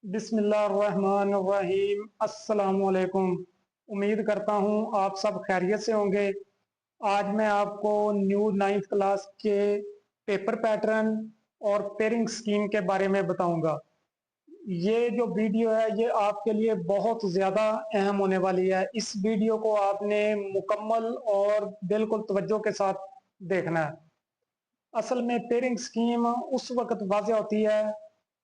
बिस्मिल्लाहिर्रहमानिर्रहीम। अस्सलामुअलैकुम। उम्मीद करता हूँ आप सब खैरियत से होंगे। आज मैं आपको न्यू नाइन्थ क्लास के पेपर पैटर्न और पेयरिंग स्कीम के बारे में बताऊंगा। ये जो वीडियो है ये आपके लिए बहुत ज़्यादा अहम होने वाली है। इस वीडियो को आपने मुकम्मल और बिल्कुल तवज्जो के साथ देखना है। असल में पेयरिंग स्कीम उस वक्त वाज़ेह होती है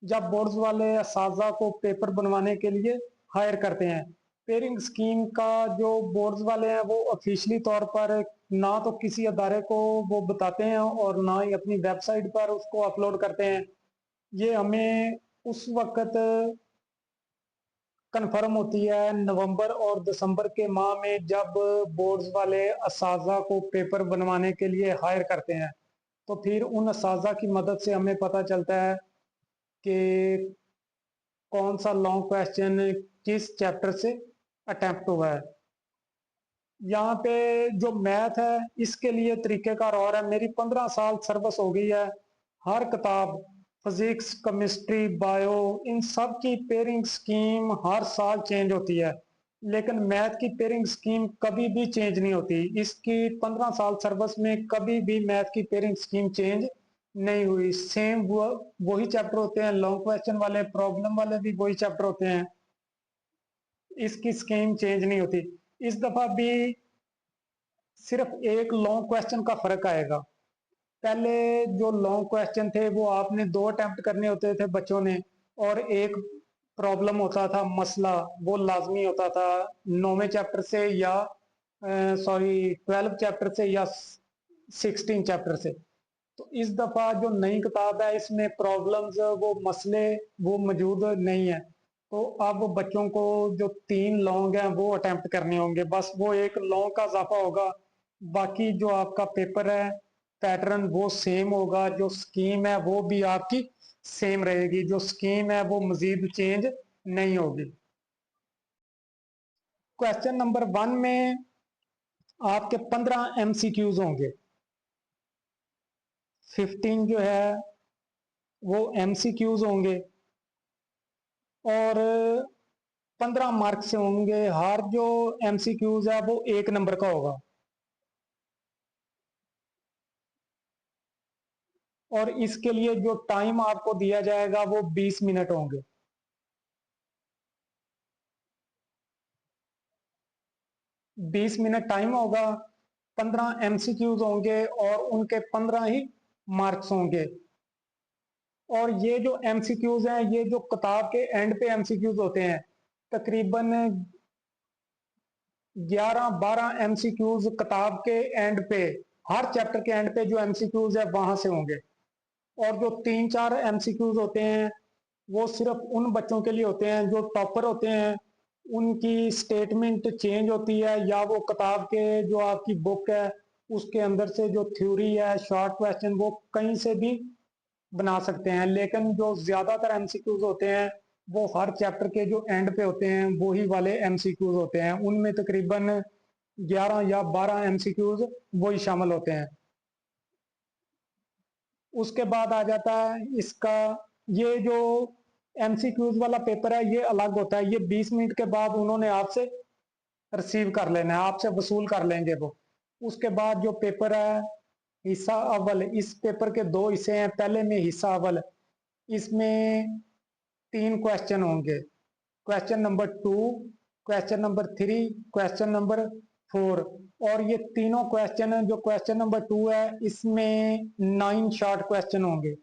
जब बोर्ड्स वाले असातिज़ा को पेपर बनवाने के लिए हायर करते हैं। पेयरिंग स्कीम का जो बोर्ड्स वाले हैं वो ऑफिशियली तौर पर ना तो किसी अदारे को वो बताते हैं और ना ही अपनी वेबसाइट पर उसको अपलोड करते हैं। ये हमें उस वक्त कन्फर्म होती है नवंबर और दिसंबर के माह में, जब बोर्ड्स वाले असातिज़ा को पेपर बनवाने के लिए हायर करते हैं। तो फिर उन असातिज़ा की मदद से हमें पता चलता है कि कौन सा लॉन्ग क्वेश्चन किस चैप्टर से अटेम्प्ट हुआ है। यहाँ पे जो मैथ है इसके लिए तरीक़ेकार और है। मेरी 15 साल सर्विस हो गई है। हर किताब फिजिक्स, केमिस्ट्री, बायो, इन सब की पेयरिंग स्कीम हर साल चेंज होती है, लेकिन मैथ की पेयरिंग स्कीम कभी भी चेंज नहीं होती। इसकी 15 साल सर्विस में कभी भी मैथ की पेयरिंग स्कीम चेंज नहीं हुई। सेम वही चैप्टर होते हैं, लॉन्ग क्वेश्चन वाले, प्रॉब्लम वाले भी वही चैप्टर होते हैं। इसकी स्कीम चेंज नहीं होती। इस दफा भी सिर्फ एक लॉन्ग क्वेश्चन का फर्क आएगा। पहले जो लॉन्ग क्वेश्चन थे वो आपने 2 अटेम्प्ट करने होते थे बच्चों ने, और एक प्रॉब्लम होता था, मसला, वो लाजमी होता था 9वें चैप्टर से या 12 चैप्टर से या 16 चैप्टर से। तो इस दफा जो नई किताब है इसमें प्रॉब्लम्स, वो मसले, वो मौजूद नहीं है। तो अब बच्चों को जो 3 लॉन्ग हैं वो अटेम्प्ट करने होंगे, बस वो एक लॉन्ग का इजाफा होगा। बाकी जो आपका पेपर है पैटर्न वो सेम होगा, जो स्कीम है वो भी आपकी सेम रहेगी। जो स्कीम है वो मजीद चेंज नहीं होगी। क्वेश्चन नंबर 1 में आपके 15 एमसीक्यूज होंगे। 15 जो है वो एमसीक्यूज होंगे और 15 मार्क्स से होंगे। हर जो एमसीक्यूज है वो 1 नंबर का होगा और इसके लिए जो टाइम आपको दिया जाएगा वो 20 मिनट होंगे। 20 मिनट टाइम होगा, 15 एमसीक्यूज होंगे और उनके 15 ही मार्क्स होंगे। और ये जो एमसीक्यूज हैं ये जो किताब के एंड पे एमसीक्यूज होते हैं, तकरीबन 11-12 एमसीक्यूज किताब के एंड पे, हर चैप्टर के एंड पे जो एमसीक्यूज है वहां से होंगे। और जो 3-4 एमसीक्यूज होते हैं वो सिर्फ उन बच्चों के लिए होते हैं जो टॉपर होते हैं। उनकी स्टेटमेंट चेंज होती है, या वो किताब के जो आपकी बुक है उसके अंदर से जो थ्योरी है, शॉर्ट क्वेश्चन, वो कहीं से भी बना सकते हैं। लेकिन जो ज्यादातर एमसीक्यूज होते हैं वो हर चैप्टर के जो एंड पे होते हैं वही वाले एमसीक्यूज होते हैं। उनमें तकरीबन 11 या 12 एमसीक्यूज वही शामिल होते हैं। उसके बाद आ जाता है इसका, ये जो एमसीक्यूज वाला पेपर है ये अलग होता है। ये 20 मिनट के बाद उन्होंने आपसे रिसीव कर लेना है, आपसे वसूल कर लेंगे वो। उसके बाद जो पेपर है हिस्सा अव्वल, इस पेपर के 2 हिस्से हैं। पहले में हिस्सा अव्वल, इसमें 3 क्वेश्चन होंगे। Question number 2, question number 3, question number 4। और ये तीनों क्वेश्चन, जो क्वेश्चन नंबर 2 है इसमें 9 शॉर्ट क्वेश्चन होंगे।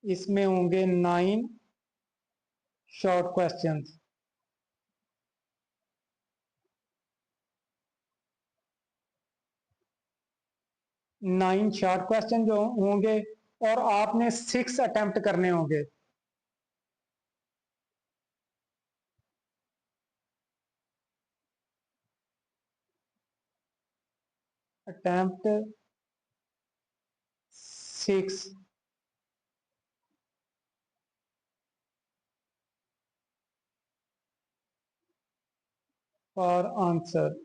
इसमें होंगे 9 शॉर्ट क्वेश्चंस। 9 शॉर्ट क्वेश्चन जो होंगे और आपने 6 अटेम्प्ट करने होंगे। Attempt 6 for answer.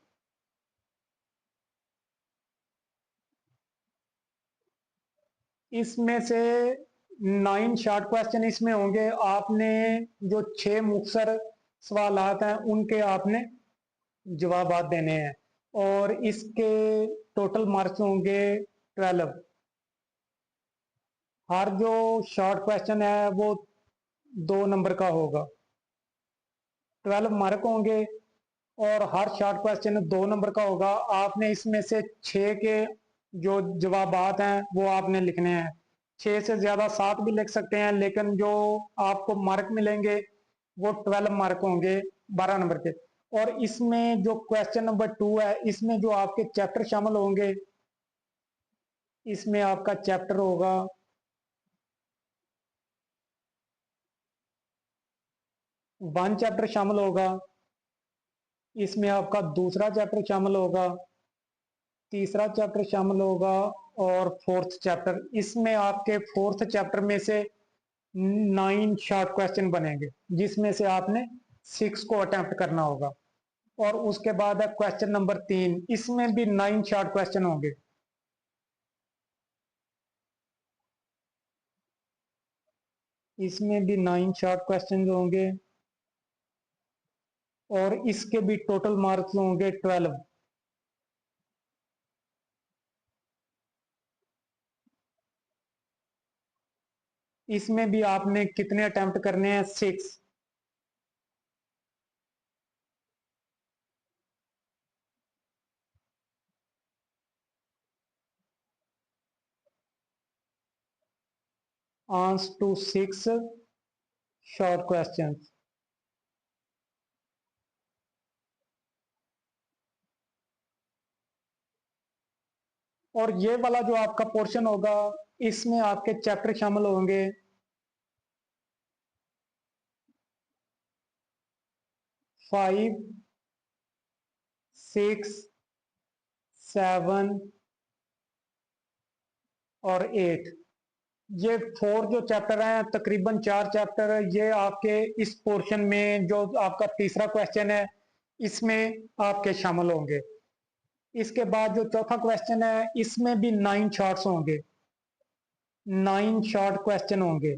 इसमें से 9 शॉर्ट क्वेश्चन इसमें होंगे। आपने जो 6 मुख्तसर सवालात हैं उनके आपने जवाब देने हैं और इसके टोटल मार्क्स होंगे 12। हर जो शॉर्ट क्वेश्चन है वो 2 नंबर का होगा, 12 मार्क होंगे और हर शॉर्ट क्वेश्चन 2 नंबर का होगा। आपने इसमें से 6 के जो जवाबात हैं वो आपने लिखने हैं। 6 से ज्यादा 7 भी लिख सकते हैं, लेकिन जो आपको मार्क मिलेंगे वो 12 मार्क होंगे 12 नंबर के। और इसमें जो क्वेश्चन नंबर 2 है, इसमें जो आपके चैप्टर शामिल होंगे, इसमें आपका चैप्टर होगा 1 चैप्टर शामिल होगा, इसमें आपका दूसरा चैप्टर शामिल होगा, तीसरा चैप्टर शामिल होगा और फोर्थ चैप्टर। इसमें आपके फोर्थ चैप्टर में से 9 शॉर्ट क्वेश्चन बनेंगे, जिसमें से आपने 6 को अटेम्प्ट करना होगा। और उसके बाद है क्वेश्चन नंबर 3, इसमें भी 9 शॉर्ट क्वेश्चन होंगे। इसमें भी 9 शॉर्ट क्वेश्चन होंगे और इसके भी टोटल मार्क्स होंगे 12। इसमें भी आपने कितने अटेम्प्ट करने हैं? 6। Answer to 6 short question. और ये वाला जो आपका पोर्शन होगा, इसमें आपके चैप्टर शामिल होंगे 5, 6, 7 और 8। ये 4 जो चैप्टर हैं, तकरीबन 4 चैप्टर, ये आपके इस पोर्शन में जो आपका तीसरा क्वेश्चन है इसमें आपके शामिल होंगे। इसके बाद जो चौथा क्वेश्चन है, इसमें भी 9 शॉर्ट्स होंगे, 9 शॉर्ट क्वेश्चन होंगे।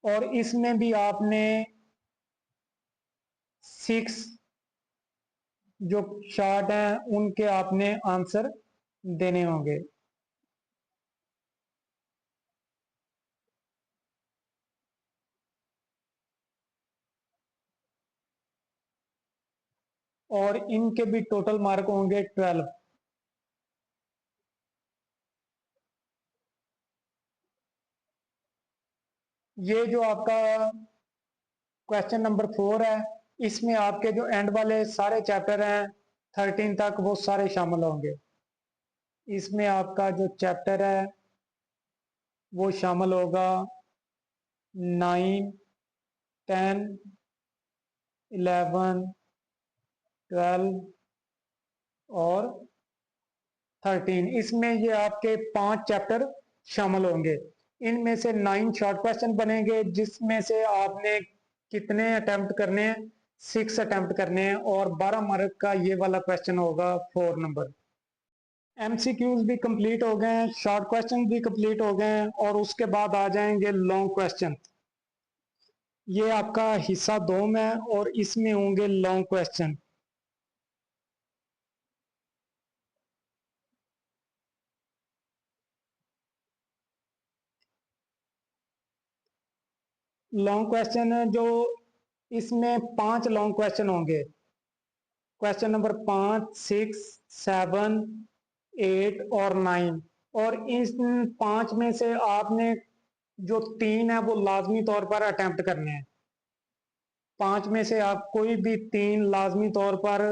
और इसमें भी आपने 6 जो शॉर्ट हैं उनके आपने आंसर देने होंगे। और इनके भी टोटल मार्क होंगे 12। ये जो आपका क्वेश्चन नंबर 4 है, इसमें आपके जो एंड वाले सारे चैप्टर हैं 13 तक, वो सारे शामिल होंगे। इसमें आपका जो चैप्टर है वो शामिल होगा 9, 10, 11, 12 और 13। इसमें ये आपके 5 चैप्टर शामिल होंगे। इनमें से 9 शॉर्ट क्वेश्चन बनेंगे, जिसमें से आपने कितने अटेम्प्ट करने हैं? 6 अटेम्प्ट करने हैं और 12 मार्क का ये वाला क्वेश्चन होगा 4 नंबर। एमसीक्यूज भी कंप्लीट हो गए हैं, शॉर्ट क्वेश्चन भी कंप्लीट हो गए हैं और उसके बाद आ जाएंगे लॉन्ग क्वेश्चन। ये आपका हिस्सा 2 में है और इसमें होंगे लॉन्ग क्वेश्चन। लॉन्ग क्वेश्चन जो इसमें 5 लॉन्ग क्वेश्चन होंगे, क्वेश्चन नंबर 5, 6, 7, 8 और 9। और इन 5 में से आपने जो 3 है वो लाजमी तौर पर अटेम्प्ट करने हैं। 5 में से आप कोई भी 3 लाजमी तौर पर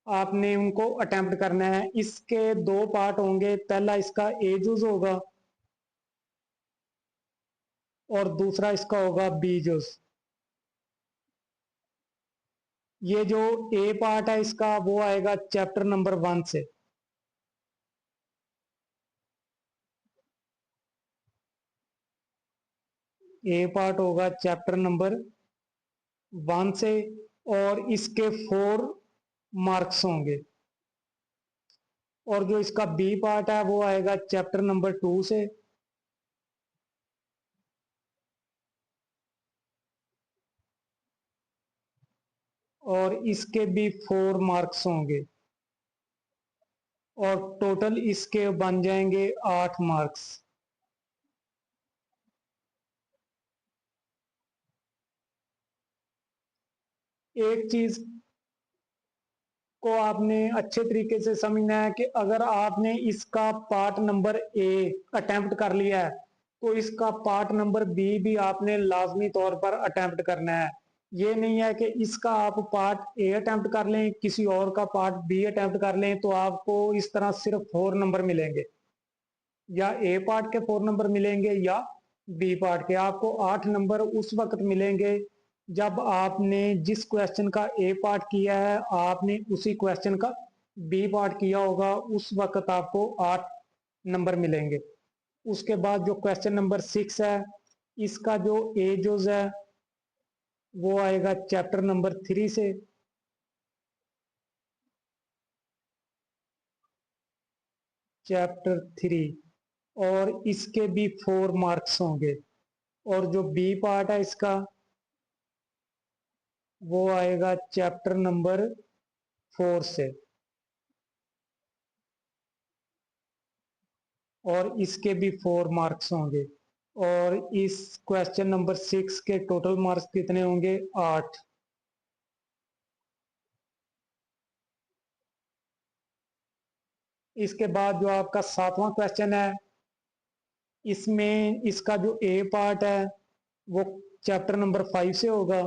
आपने उनको अटेम्प्ट करना है। इसके 2 पार्ट होंगे, पहला इसका ए जूज होगा और दूसरा इसका होगा बी जूज। ये जो ए पार्ट है इसका वो आएगा चैप्टर नंबर 1 से। ए पार्ट होगा चैप्टर नंबर 1 से और इसके 4 मार्क्स होंगे। और जो इसका बी पार्ट है वो आएगा चैप्टर नंबर 2 से। और इसके भी 4 मार्क्स होंगे और टोटल इसके बन जाएंगे 8 मार्क्स। एक चीज को आपने अच्छे तरीके से समझना है कि अगर आपने इसका पार्ट नंबर ए अटेम्प्ट कर लिया है तो इसका पार्ट नंबर बी भी आपने लाजमी तौर पर अटेम्प्ट करना है। ये नहीं है कि इसका आप पार्ट ए अटेम्प्ट कर लें, किसी और का पार्ट बी अटेम्प्ट कर लें तो आपको इस तरह सिर्फ 4 नंबर मिलेंगे, या ए पार्ट के 4 नंबर मिलेंगे या बी पार्ट के। आपको 8 नंबर उस वक्त मिलेंगे जब आपने जिस क्वेश्चन का ए पार्ट किया है आपने उसी क्वेश्चन का बी पार्ट किया होगा, उस वक्त आपको 8 नंबर मिलेंगे। उसके बाद जो क्वेश्चन नंबर 6 है, इसका जो एजोज है वो आएगा चैप्टर नंबर 3 से। चैप्टर 3 और इसके भी 4 मार्क्स होंगे। और जो बी पार्ट है इसका वो आएगा चैप्टर नंबर 4 से। और इसके भी 4 मार्क्स होंगे। और इस क्वेश्चन नंबर 6 के टोटल मार्क्स कितने होंगे? 8। इसके बाद जो आपका 7वां क्वेश्चन है, इसमें इसका जो ए पार्ट है वो चैप्टर नंबर 5 से होगा।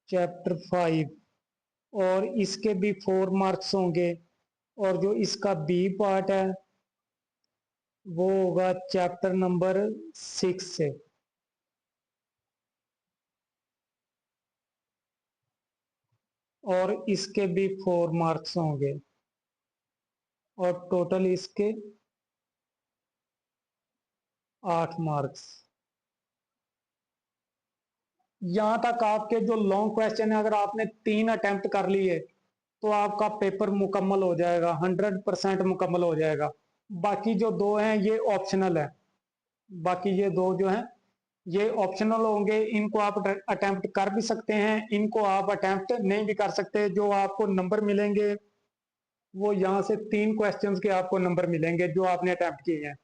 चैप्टर 5 और इसके भी 4 मार्क्स होंगे। और जो इसका बी पार्ट है वो होगा चैप्टर नंबर 6 से। और इसके भी 4 मार्क्स होंगे और टोटल इसके 8 मार्क्स। यहां तक आपके जो लॉन्ग क्वेश्चन है, अगर आपने 3 अटेम्प्ट कर लिए तो आपका पेपर मुकम्मल हो जाएगा, 100% मुकम्मल हो जाएगा। बाकी जो 2 हैं ये ऑप्शनल है। बाकी ये 2 जो हैं ये ऑप्शनल होंगे, इनको आप अटेम्प्ट कर भी सकते हैं, इनको आप अटेम्प्ट नहीं भी कर सकते। जो आपको नंबर मिलेंगे वो यहाँ से 3 क्वेश्चंस के आपको नंबर मिलेंगे जो आपने अटेम्प्ट किए हैं।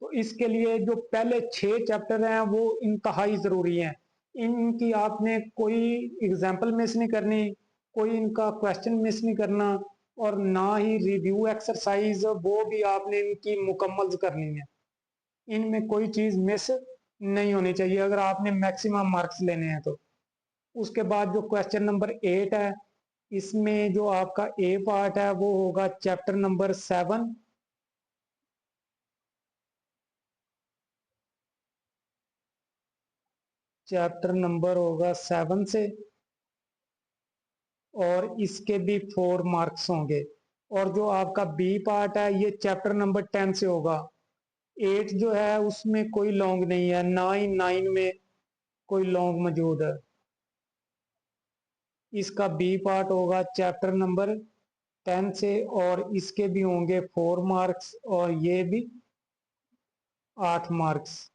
तो इसके लिए जो पहले 6 चैप्टर हैं वो इंतहाई ज़रूरी हैं। इनकी आपने कोई एग्जाम्पल मिस नहीं करनी, कोई इनका क्वेश्चन मिस नहीं करना, और ना ही रिव्यू एक्सरसाइज वो भी आपने इनकी मुकम्मल करनी है। इनमें कोई चीज़ मिस नहीं होनी चाहिए अगर आपने मैक्सिमम मार्क्स लेने हैं तो। उसके बाद जो क्वेश्चन नंबर 8 है, इसमें जो आपका ए पार्ट है वो होगा चैप्टर नंबर 7। चैप्टर नंबर होगा 7 से। और इसके भी 4 मार्क्स होंगे। और जो आपका बी पार्ट है ये चैप्टर नंबर 10 से होगा। 8 जो है उसमें कोई लॉन्ग नहीं है, ना ही 9 में कोई लॉन्ग मौजूद है। इसका बी पार्ट होगा चैप्टर नंबर 10 से और इसके भी होंगे 4 मार्क्स और ये भी 8 मार्क्स।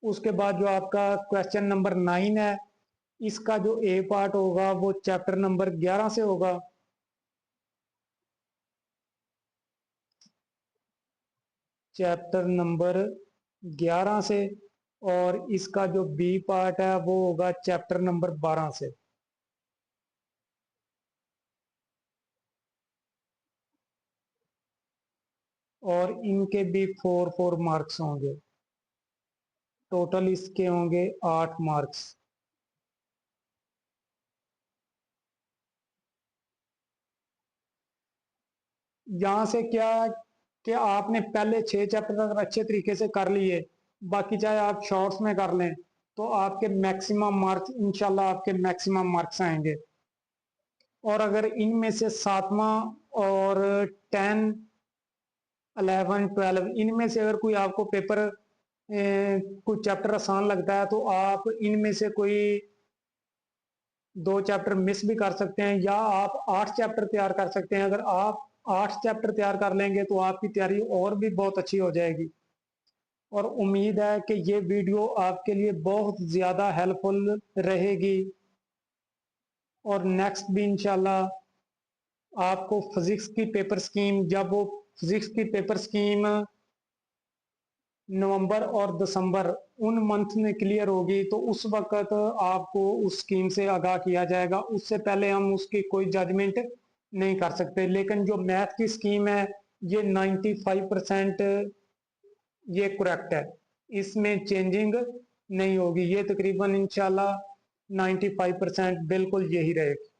उसके बाद जो आपका क्वेश्चन नंबर 9 है, इसका जो ए पार्ट होगा वो चैप्टर नंबर 11 से होगा। चैप्टर नंबर 11 से। और इसका जो बी पार्ट है वो होगा चैप्टर नंबर 12 से। और इनके भी 4 मार्क्स होंगे। टोटल इसके होंगे 8 मार्क्स। यहां से क्या कि आपने पहले 6 चैप्टर अगर अच्छे तरीके से कर लिए, बाकी चाहे आप शॉर्ट्स में कर लें तो आपके मैक्सिमम मार्क्स, इंशाल्लाह आपके मैक्सिमम मार्क्स आएंगे। और अगर इनमें से 7वां और 10 11, 12 इनमें से अगर कोई आपको पेपर कोई चैप्टर आसान लगता है तो आप इनमें से कोई 2 चैप्टर मिस भी कर सकते हैं, या आप 8 चैप्टर तैयार कर सकते हैं। अगर आप 8 चैप्टर तैयार कर लेंगे तो आपकी तैयारी और भी बहुत अच्छी हो जाएगी। और उम्मीद है कि ये वीडियो आपके लिए बहुत ज़्यादा हेल्पफुल रहेगी। और नेक्स्ट भी इंशाल्लाह आपको फिजिक्स की पेपर स्कीम, जब वो फिजिक्स की पेपर स्कीम नवंबर और दिसंबर उन मंथ में क्लियर होगी तो उस वक्त आपको उस स्कीम से आगाह किया जाएगा। उससे पहले हम उसकी कोई जजमेंट नहीं कर सकते। लेकिन जो मैथ की स्कीम है ये 95% ये करेक्ट है, इसमें चेंजिंग नहीं होगी। ये तकरीबन इंशाल्लाह 95% बिल्कुल यही रहेगी।